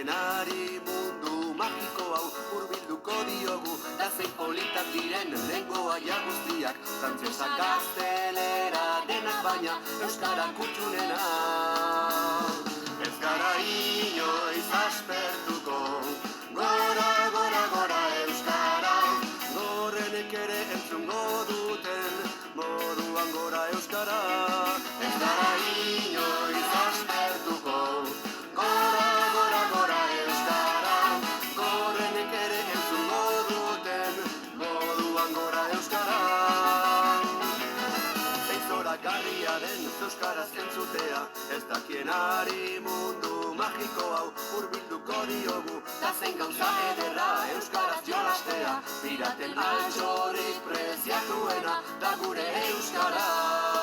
dakienari mundu magiko hau hurbilduko diogu, da zein politak diren lengoaia guztiak, frantsesa gaztelera denak baina euskara kutxunena. Ez gara inoiz aspertuko, gora, gora, gora euskara, gorrenek ere entzungo duten, moduan gora euskara. Ez gara inoiz aspertuko, gora, gora, gora euskara, gorrenek ere entzungo duten, moduan gora euskara. Zein zoragarria den euskaraz entzutea, ez dakienari mundu magiko hau hurbilduko diogu, da zein gauza ederra euskaraz jolastea, piraten altxorik preziatuena da gure euskara.